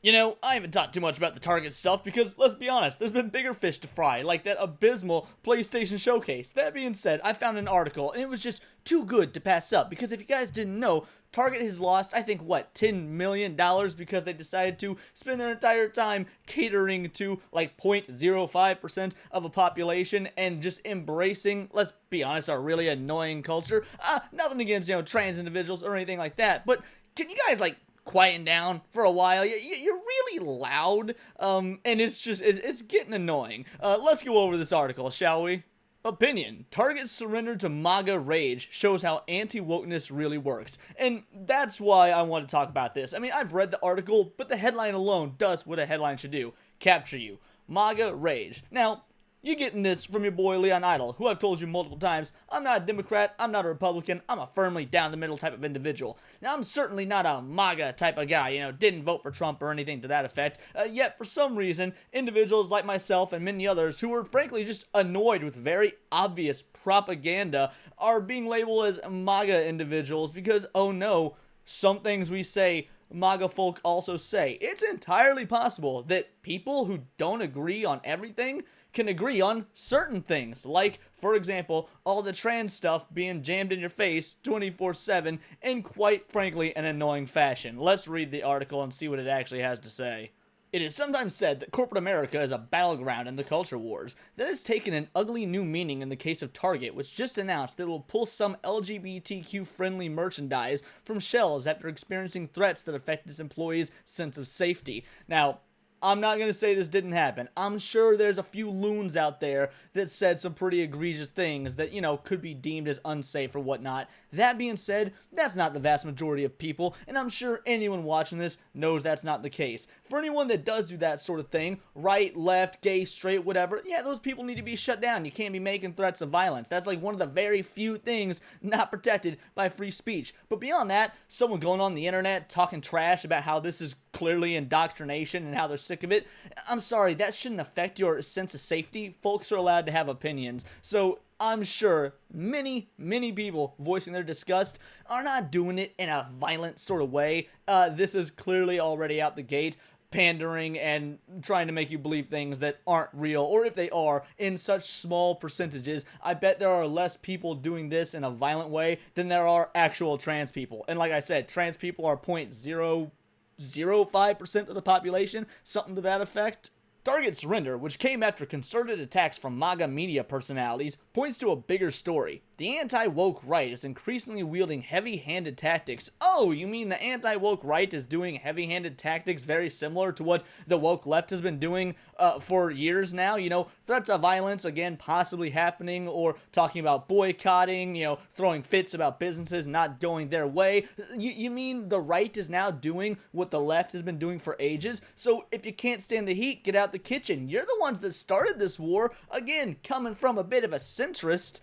You know, I haven't talked too much about the Target stuff because, let's be honest, there's been bigger fish to fry, like that abysmal PlayStation Showcase. That being said, I found an article, and it was just too good to pass up, because if you guys didn't know, Target has lost, I think, what, $10 million because they decided to spend their entire time catering to, like, 0.05% of a population and just embracing, let's be honest, our really annoying culture. Nothing against, trans individuals or anything like that, but can you guys, like, quieten down for a while? You're really loud, and it's getting annoying. Let's go over this article, shall we? Opinion: Target's surrender to MAGA rage shows how anti-wokeness really works. And that's why I want to talk about this. I mean, I've read the article, but the headline alone does what a headline should do: capture you. MAGA rage. Now, you getting this from your boy Leon Idle, who I've told you multiple times, I'm not a Democrat, I'm not a Republican, I'm a firmly down the middle type of individual. Now, I'm certainly not a MAGA type of guy, didn't vote for Trump or anything to that effect, yet for some reason, individuals like myself and many others who are frankly just annoyed with very obvious propaganda are being labeled as MAGA individuals because, oh no, some things we say MAGA folk also say. It's entirely possible that people who don't agree on everything can agree on certain things, like, for example, all the trans stuff being jammed in your face 24/7 in quite frankly an annoying fashion. Let's read the article and see what it actually has to say. It is sometimes said that corporate America is a battleground in the culture wars. That has taken an ugly new meaning in the case of Target, which just announced that it will pull some LGBTQ-friendly merchandise from shelves after experiencing threats that affect its employees' sense of safety. Now, I'm not going to say this didn't happen. I'm sure there's a few loons out there that said some pretty egregious things that, could be deemed as unsafe or whatnot. That being said, that's not the vast majority of people, and I'm sure anyone watching this knows that's not the case. For anyone that does do that sort of thing, right, left, gay, straight, whatever, yeah, those people need to be shut down. You can't be making threats of violence. That's like one of the very few things not protected by free speech. But beyond that, someone going on the internet talking trash about how this is clearly indoctrination and how they're sick of it, I'm sorry, that shouldn't affect your sense of safety. Folks are allowed to have opinions. So I'm sure many people voicing their disgust are not doing it in a violent sort of way. This is clearly already out the gate pandering and trying to make you believe things that aren't real, or if they are, in such small percentages. I bet there are less people doing this in a violent way than there are actual trans people. And like I said, trans people are 0.005% of the population, something to that effect. Target's surrender, which came after concerted attacks from MAGA media personalities, points to a bigger story. The anti-woke right is increasingly wielding heavy-handed tactics. Oh, you mean the anti-woke right is doing heavy-handed tactics very similar to what the woke left has been doing for years now? Threats of violence, again, possibly happening, or talking about boycotting, throwing fits about businesses not going their way. You mean the right is now doing what the left has been doing for ages? So if you can't stand the heat, get out the kitchen. You're the ones that started this war, again, coming from a bit of a centrist,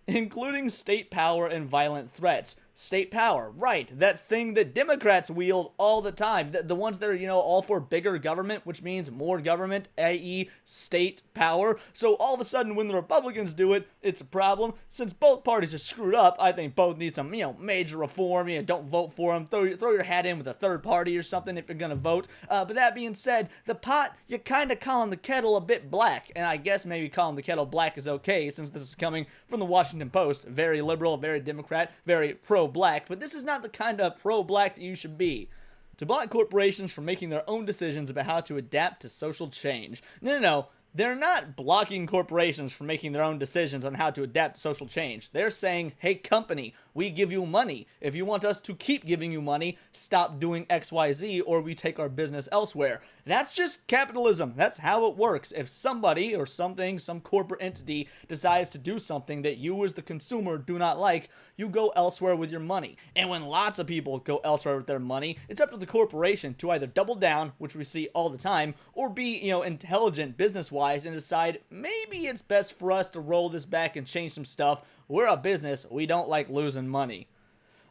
including state power and violent threats. State power, right, that thing that Democrats wield all the time, the ones that are, all for bigger government, which means more government, i.e. state power. So all of a sudden when the Republicans do it, it's a problem. Since both parties are screwed up, I think both need some, major reform. Don't vote for them. Throw your hat in with a third party or something if you're gonna vote. But that being said, the pot, you're kind of calling the kettle a bit black, and I guess maybe calling the kettle black is okay, since this is coming from the Washington Post. Very liberal, very Democrat, very pro-black, but this is not the kind of pro-black that you should be. To block corporations from making their own decisions about how to adapt to social change. No. They're not blocking corporations from making their own decisions on how to adapt to social change. They're saying, hey, company, we give you money. If you want us to keep giving you money, stop doing XYZ, or we take our business elsewhere. That's just capitalism. That's how it works. If somebody or something, some corporate entity decides to do something that you as the consumer do not like, you go elsewhere with your money. And when lots of people go elsewhere with their money, it's up to the corporation to either double down, which we see all the time, or be, intelligent business-wise and decide maybe it's best for us to roll this back and change some stuff. We're a business. We don't like losing money.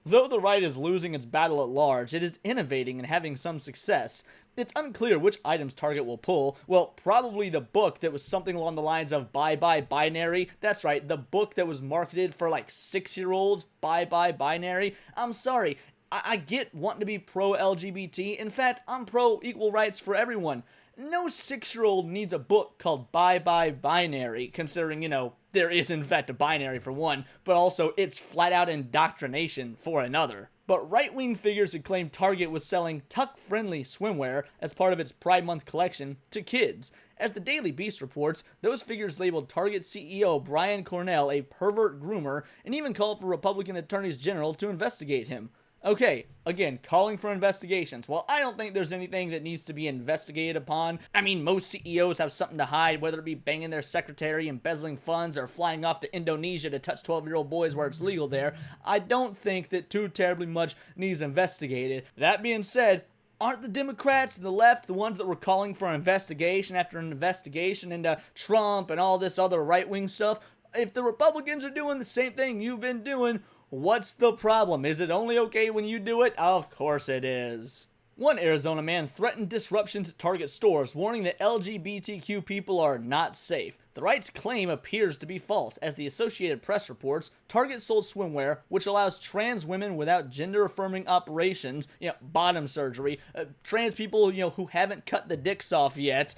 Though the right is losing its battle at large, it is innovating and having some success. It's unclear which items Target will pull. Well, probably the book that was something along the lines of Bye Bye Binary. That's right, the book that was marketed for like 6-year-olds, Bye Bye Binary. I'm sorry, I get wanting to be pro-LGBT. In fact, I'm pro-equal rights for everyone. No 6-year-old needs a book called Bye Bye Binary, considering, there is in fact a binary for one, but also it's flat out indoctrination for another. But right-wing figures had claimed Target was selling tuck-friendly swimwear as part of its Pride Month collection to kids. As the Daily Beast reports, those figures labeled Target CEO Brian Cornell a pervert groomer and even called for Republican attorneys general to investigate him. Okay, again, calling for investigations. Well, I don't think there's anything that needs to be investigated upon. I mean, most CEOs have something to hide, whether it be banging their secretary, embezzling funds, or flying off to Indonesia to touch 12-year-old boys where it's legal there. I don't think that too terribly much needs investigated. That being said, aren't the Democrats and the left the ones that were calling for an investigation after an investigation into Trump and all this other right-wing stuff? If the Republicans are doing the same thing you've been doing, what's the problem? Is it only okay when you do it? Of course it is. One Arizona man threatened disruptions at Target stores, warning that LGBTQ people are not safe. The right's claim appears to be false. As the Associated Press reports, Target sold swimwear, which allows trans women without gender-affirming operations, bottom surgery, trans people, who haven't cut the dicks off yet,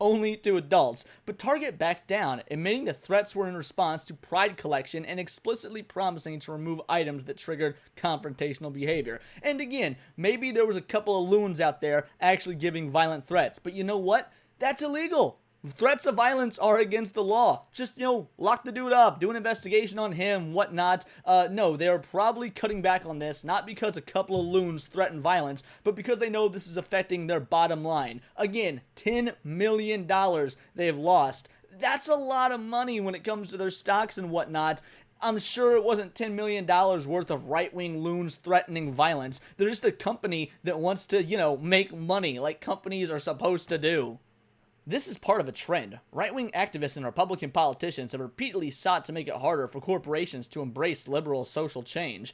only to adults. But Target backed down, admitting the threats were in response to Pride collection and explicitly promising to remove items that triggered confrontational behavior. And again, maybe there was a couple of loons out there actually giving violent threats, but you know what? That's illegal. Threats of violence are against the law. Just, lock the dude up, do an investigation on him, whatnot. No, they're probably cutting back on this, not because a couple of loons threaten violence, but because they know this is affecting their bottom line. Again, $10 million they've lost. That's a lot of money when it comes to their stocks and whatnot. I'm sure it wasn't $10 million worth of right-wing loons threatening violence. They're just a company that wants to, make money like companies are supposed to do. This is part of a trend. Right-wing activists and Republican politicians have repeatedly sought to make it harder for corporations to embrace liberal social change.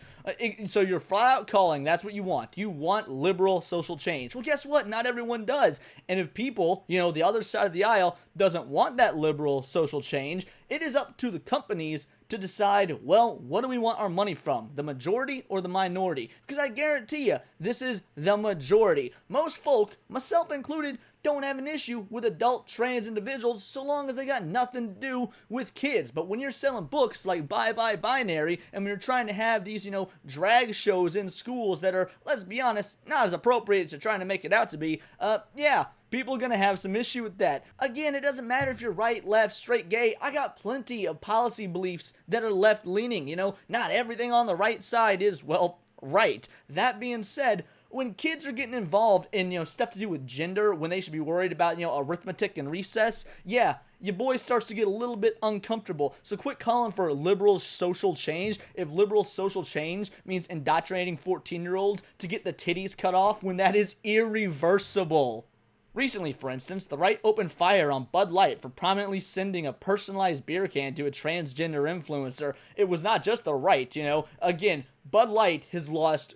So you're flat out calling that's what you want. You want liberal social change. Well, guess what? Not everyone does. And if people, the other side of the aisle doesn't want that liberal social change, it is up to the companies to decide, well, what do we want our money from? The majority or the minority? Because I guarantee you, this is the majority. Most folk, myself included, don't have an issue with adult trans individuals so long as they got nothing to do with kids. But when you're selling books like Bye Bye Binary, and when you're trying to have these, drag shows in schools that are, let's be honest, not as appropriate as you're trying to make it out to be, yeah, people are going to have some issue with that. Again, it doesn't matter if you're right, left, straight, gay. I got plenty of policy beliefs that are left-leaning, Not everything on the right side is, well, right. That being said, when kids are getting involved in, stuff to do with gender, when they should be worried about, arithmetic and recess, yeah, your boy starts to get a little bit uncomfortable. So quit calling for liberal social change if liberal social change means indoctrinating 14-year-olds to get the titties cut off when that is irreversible. Recently, for instance, the right opened fire on Bud Light for prominently sending a personalized beer can to a transgender influencer. It was not just the right, Again, Bud Light has lost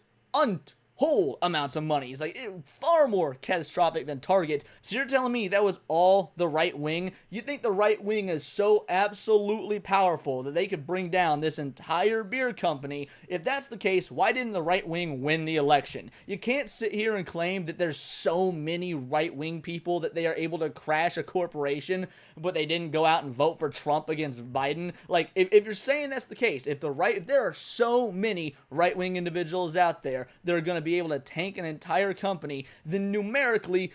whole amounts of money. It's far more catastrophic than Target. So you're telling me that was all the right wing? You think the right wing is so absolutely powerful that they could bring down this entire beer company? If that's the case, why didn't the right wing win the election? You can't sit here and claim that there's so many right wing people that they are able to crash a corporation, but they didn't go out and vote for Trump against Biden. If you're saying that's the case, if there are so many right wing individuals out there that are going to be able to tank an entire company, then numerically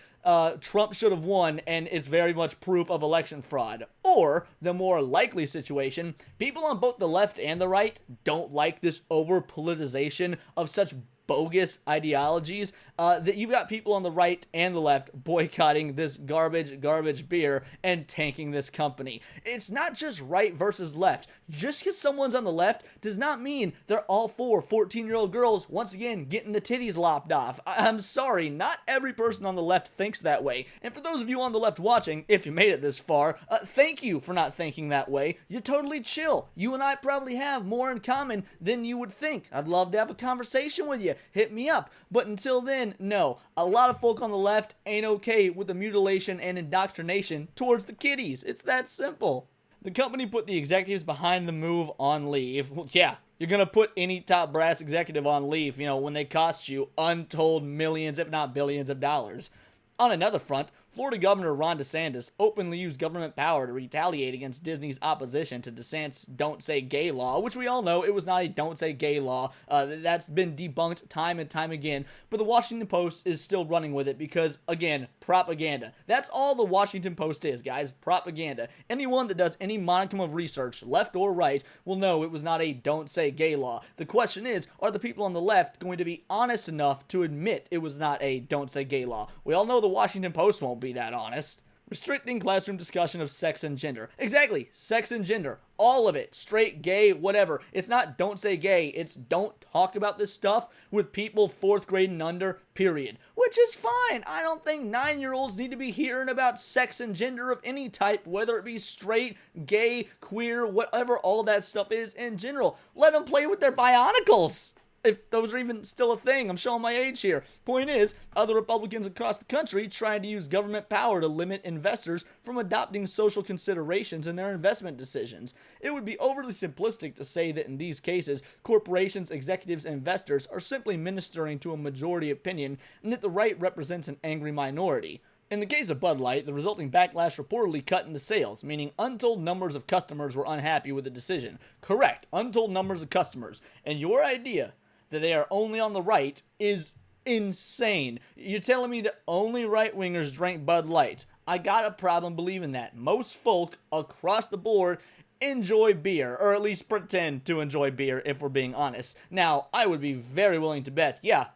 Trump should have won, and it's very much proof of election fraud. Or, the more likely situation, people on both the left and the right don't like this over-politicization of such bogus ideologies that you've got people on the right and the left boycotting this garbage beer and tanking this company. It's not just right versus left. Just because someone's on the left does not mean they're all for 14-year-old girls, once again, getting the titties lopped off. I'm sorry, not every person on the left thinks that way. And for those of you on the left watching, if you made it this far, thank you for not thinking that way. You're totally chill. You and I probably have more in common than you would think. I'd love to have a conversation with you. Hit me up. But until then, no. A lot of folk on the left ain't okay with the mutilation and indoctrination towards the kiddies. It's that simple. The company put the executives behind the move on leave. Well, yeah, You're going to put any top brass executive on leave, when they cost you untold millions, if not billions of dollars. On another front, Florida Governor Ron DeSantis openly used government power to retaliate against Disney's opposition to DeSantis' Don't Say Gay law, which we all know it was not a Don't Say Gay law. That's been debunked time and time again, but the Washington Post is still running with it because, again, propaganda. That's all the Washington Post is, guys, propaganda. Anyone that does any modicum of research, left or right, will know it was not a Don't Say Gay law. The question is, are the people on the left going to be honest enough to admit it was not a Don't Say Gay law? We all know the Washington Post won't be that honest. Restricting classroom discussion of sex and gender. Exactly, sex and gender. All of it. Straight, gay, whatever. It's not don't say gay. It's don't talk about this stuff with people 4th grade and under, period. Which is fine. I don't think 9-year-olds need to be hearing about sex and gender of any type, whether it be straight, gay, queer, whatever all that stuff is in general. Let them play with their bionicles. If those are even still a thing. I'm showing my age here. Point is, other Republicans across the country trying to use government power to limit investors from adopting social considerations in their investment decisions. It would be overly simplistic to say that in these cases, corporations, executives, and investors are simply ministering to a majority opinion and that the right represents an angry minority. In the case of Bud Light, the resulting backlash reportedly cut into sales, meaning untold numbers of customers were unhappy with the decision. Correct, untold numbers of customers. And your idea that they are only on the right is insane. You're telling me that only right-wingers drank Bud Light. I got a problem believing that. Most folk across the board enjoy beer, or at least pretend to enjoy beer, if we're being honest. Now, I would be very willing to bet, yeah,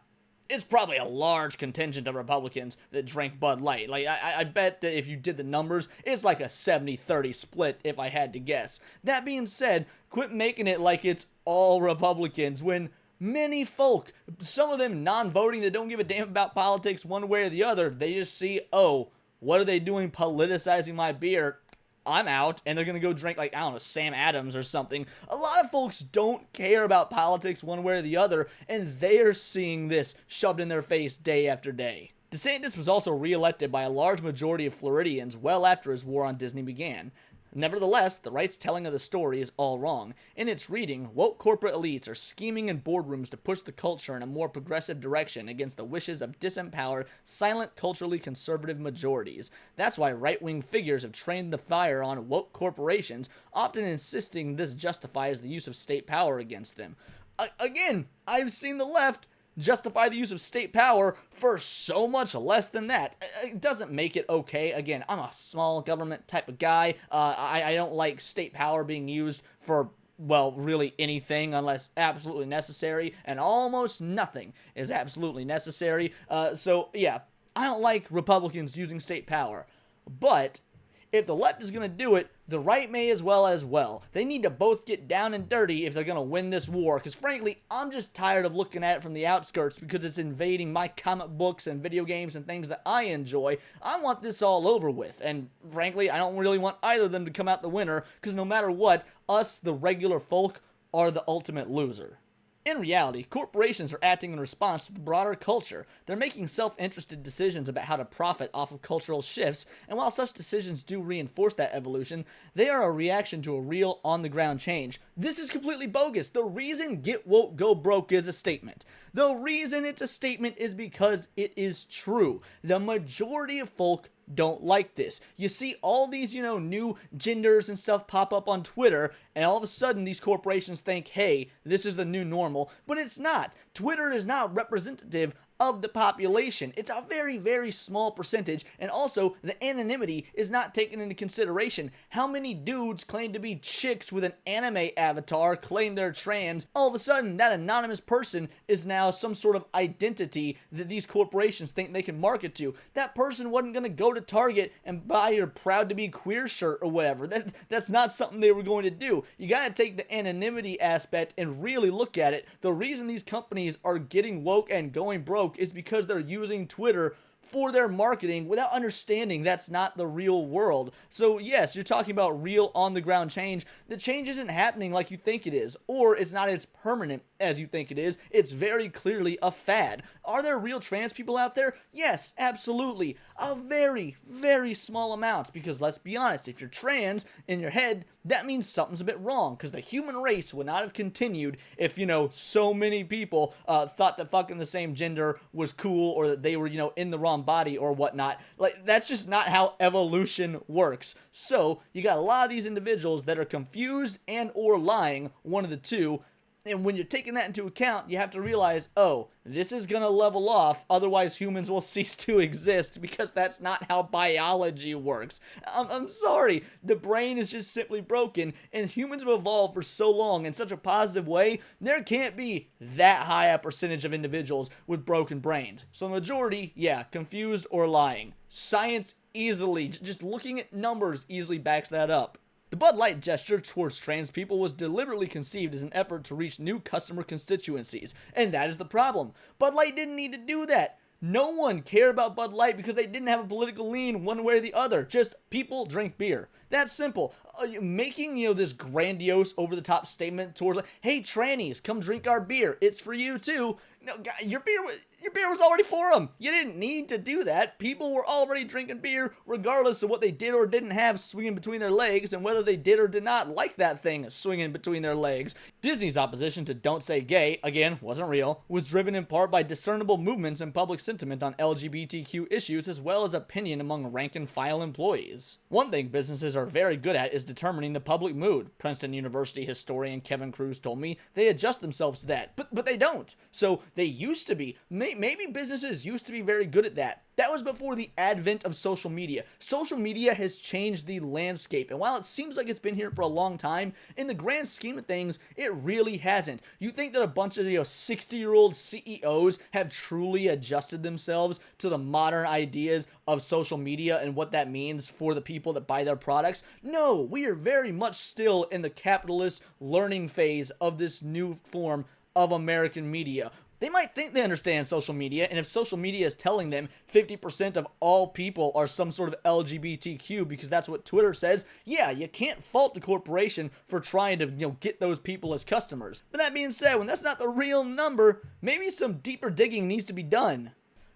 it's probably a large contingent of Republicans that drink Bud Light. Like, I bet that if you did the numbers, it's like a 70-30 split, if I had to guess. That being said, quit making it like it's all Republicans when many folk, some of them non-voting that don't give a damn about politics one way or the other, they just see, oh, what are they doing politicizing my beer? I'm out, and they're going to go drink, like, I don't know, Sam Adams or something. A lot of folks don't care about politics one way or the other, and they're seeing this shoved in their face day after day. DeSantis was also re-elected by a large majority of Floridians well after his war on Disney began. Nevertheless, the right's telling of the story is all wrong. In its reading, woke corporate elites are scheming in boardrooms to push the culture in a more progressive direction against the wishes of disempowered, silent, culturally conservative majorities. That's why right-wing figures have trained the fire on woke corporations, often insisting this justifies the use of state power against them. Again, I've seen the left justify the use of state power for so much less than that. It doesn't make it okay. Again, I'm a small government type of guy. I don't like state power being used for, well, really anything unless absolutely necessary, and almost nothing is absolutely necessary. So, yeah, I don't like Republicans using state power. But if the left is going to do it, the right may as well. They need to both get down and dirty if they're going to win this war, because frankly, I'm just tired of looking at it from the outskirts because it's invading my comic books and video games and things that I enjoy. I want this all over with, and frankly, I don't really want either of them to come out the winner, because no matter what, us, the regular folk, are the ultimate loser. In reality, corporations are acting in response to the broader culture. They're making self-interested decisions about how to profit off of cultural shifts, and while such decisions do reinforce that evolution, they are a reaction to a real, on-the-ground change. This is completely bogus. The reason Get Woke, Go Broke is a statement. The reason it's a statement is because it is true. The majority of folk don't like this. You see all these, new genders and stuff pop up on Twitter, and all of a sudden these corporations think, hey, this is the new normal, but it's not. Twitter is not representative of the population. It's a very, very small percentage, and also the anonymity is not taken into consideration. How many dudes claim to be chicks with an anime avatar, claim they're trans? All of a sudden, that anonymous person is now some sort of identity that these corporations think they can market to. That person wasn't going to go to Target and buy your proud to be queer shirt or whatever. That's not something they were going to do. You got to take the anonymity aspect and really look at it. The reason these companies are getting woke and going broke is because they're using Twitter for their marketing without understanding that's not the real world. So yes, you're talking about real on-the-ground change. The change isn't happening like you think it is, or it's not as permanent as you think it is. It's very clearly a fad. Are there real trans people out there? Yes, absolutely. A very, very small amount, because let's be honest, if you're trans in your head, that means something's a bit wrong, because the human race would not have continued if, so many people thought that fucking the same gender was cool, or that they were, in the wrong body or whatnot. Like, that's just not how evolution works. So, you got a lot of these individuals that are confused and or lying, one of the two. And when you're taking that into account, you have to realize, oh, this is going to level off, otherwise humans will cease to exist, because that's not how biology works. I'm sorry, the brain is just simply broken, and humans have evolved for so long in such a positive way, there can't be that high a percentage of individuals with broken brains. So the majority, yeah, confused or lying. Science easily, just looking at numbers, easily backs that up. The Bud Light gesture towards trans people was deliberately conceived as an effort to reach new customer constituencies, and that is the problem. Bud Light didn't need to do that. No one cared about Bud Light because they didn't have a political lean one way or the other. Just people drink beer. That's simple. Making, this grandiose, over-the-top statement towards, like, hey, trannies, come drink our beer. It's for you, too. No, your beer was already for them. You didn't need to do that. People were already drinking beer, regardless of what they did or didn't have swinging between their legs, and whether they did or did not like that thing swinging between their legs. Disney's opposition to Don't Say Gay, again, wasn't real, was driven in part by discernible movements in public sentiment on LGBTQ issues, as well as opinion among rank-and-file employees. One thing businesses are very good at is determining the public mood. Princeton University historian Kevin Cruz told me they adjust themselves to that, but they don't. So they used to be. Maybe businesses used to be very good at that. That was before the advent of social media. Social media has changed the landscape, and while it seems like it's been here for a long time, in the grand scheme of things, it really hasn't. You think that a bunch of 60-year-old CEOs have truly adjusted themselves to the modern ideas of social media and what that means for the people that buy their products? No, we are very much still in the capitalist learning phase of this new form of American media. They might think they understand social media, and if social media is telling them 50% of all people are some sort of LGBTQ because that's what Twitter says, yeah, you can't fault the corporation for trying to, get those people as customers. But that being said, when that's not the real number, maybe some deeper digging needs to be done.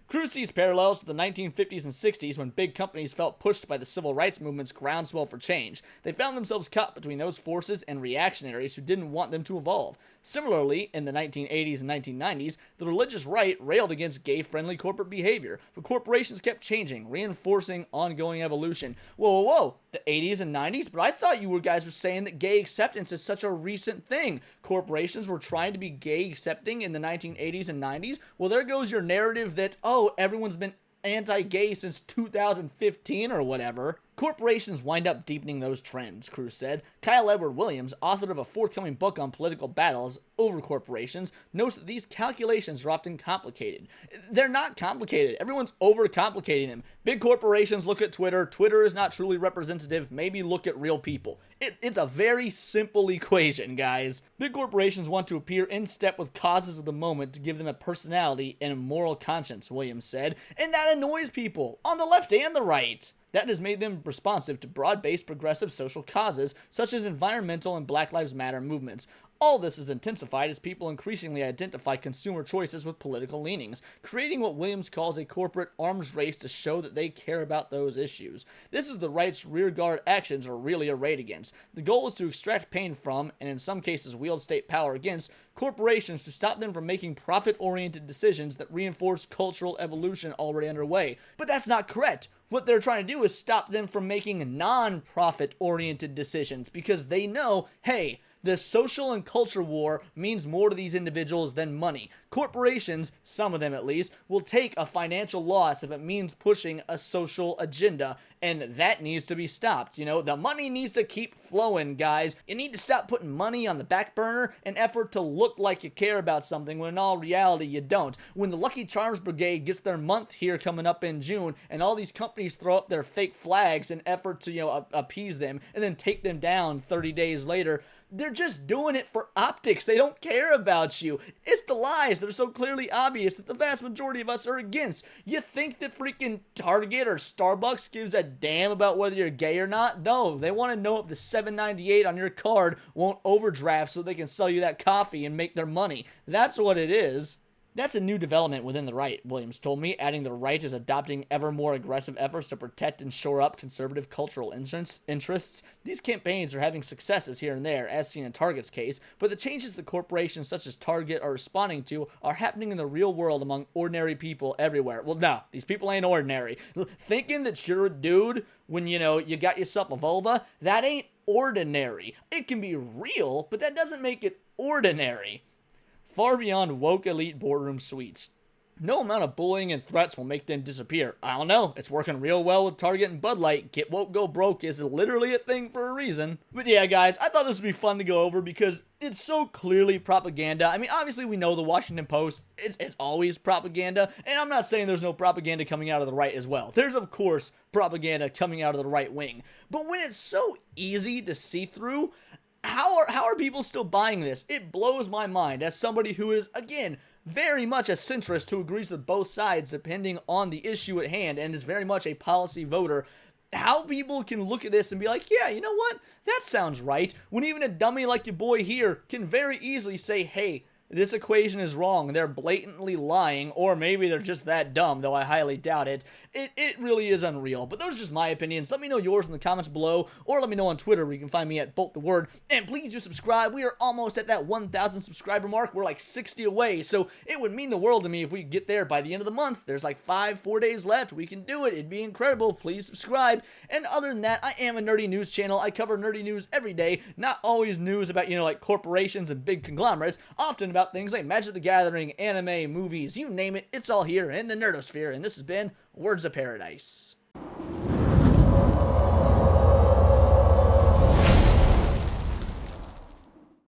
Cruz sees parallels to the 1950s and 60s when big companies felt pushed by the civil rights movement's groundswell for change. They found themselves caught between those forces and reactionaries who didn't want them to evolve. Similarly, in the 1980s and 1990s, the religious right railed against gay-friendly corporate behavior, but corporations kept changing, reinforcing ongoing evolution. Whoa, the 80s and 90s? But I thought you guys were saying that gay acceptance is such a recent thing. Corporations were trying to be gay accepting in the 1980s and 90s? Well, there goes your narrative that, everyone's been anti-gay since 2015 or whatever. Corporations wind up deepening those trends, Cruz said. Kyle Edward Williams, author of a forthcoming book on political battles over corporations, notes that these calculations are often complicated. They're not complicated. Everyone's overcomplicating them. Big corporations look at Twitter. Twitter is not truly representative. Maybe look at real people. It's a very simple equation, guys. Big corporations want to appear in step with causes of the moment to give them a personality and a moral conscience, Williams said, and that annoys people on the left and the right. That has made them responsive to broad-based progressive social causes, such as environmental and Black Lives Matter movements. All this is intensified as people increasingly identify consumer choices with political leanings, creating what Williams calls a corporate arms race to show that they care about those issues. This is the right's rearguard actions are really arrayed against. The goal is to extract pain from, and in some cases wield state power against, corporations to stop them from making profit-oriented decisions that reinforce cultural evolution already underway. But that's not correct. What they're trying to do is stop them from making non-profit-oriented decisions because they know, hey, the social and culture war means more to these individuals than money. Corporations, some of them at least, will take a financial loss if it means pushing a social agenda, and that needs to be stopped. The money needs to keep flowing, guys. You need to stop putting money on the back burner in effort to look like you care about something when in all reality you don't. When the Lucky Charms Brigade gets their month here coming up in June, and all these companies throw up their fake flags in effort to, appease them, and then take them down 30 days later, They're just doing it for optics. They don't care about you. It's the lies that are so clearly obvious that the vast majority of us are against. You think that freaking Target or Starbucks gives a damn about whether you're gay or not? No, they want to know if the $7.98 on your card won't overdraft so they can sell you that coffee and make their money. That's what it is. That's a new development within the right, Williams told me, adding the right is adopting ever more aggressive efforts to protect and shore up conservative cultural interests. These campaigns are having successes here and there, as seen in Target's case, but the changes that corporations such as Target are responding to are happening in the real world among ordinary people everywhere. Well, no, these people ain't ordinary. Thinking that you're a dude when, you got yourself a vulva, that ain't ordinary. It can be real, but that doesn't make it ordinary. Far beyond woke elite boardroom suites. No amount of bullying and threats will make them disappear. I don't know. It's working real well with Target and Bud Light. Get woke, go broke is literally a thing for a reason. But yeah, guys, I thought this would be fun to go over because it's so clearly propaganda. I mean, obviously we know the Washington Post, it's always propaganda. And I'm not saying there's no propaganda coming out of the right as well. There's, of course, propaganda coming out of the right wing. But when it's so easy to see through, how are people still buying this? It blows my mind as somebody who is, again, very much a centrist who agrees with both sides depending on the issue at hand and is very much a policy voter. How people can look at this and be like, yeah, you know what? That sounds right. When even a dummy like your boy here can very easily say, hey, this equation is wrong. They're blatantly lying, or maybe they're just that dumb, though I highly doubt it. It really is unreal. But those are just my opinions. Let me know yours in the comments below, or let me know on Twitter where you can find me at BoltTheWord. And please do subscribe. We are almost at that 1,000 subscriber mark. We're like 60 away, so it would mean the world to me if we get there by the end of the month. There's like 4 days left. We can do it. It'd be incredible. Please subscribe. And other than that, I am a nerdy news channel. I cover nerdy news every day. Not always news about, like corporations and big conglomerates. Often about things like Magic the Gathering, anime, movies, you name it, it's all here in the Nerdosphere, and this has been Words of Paradise.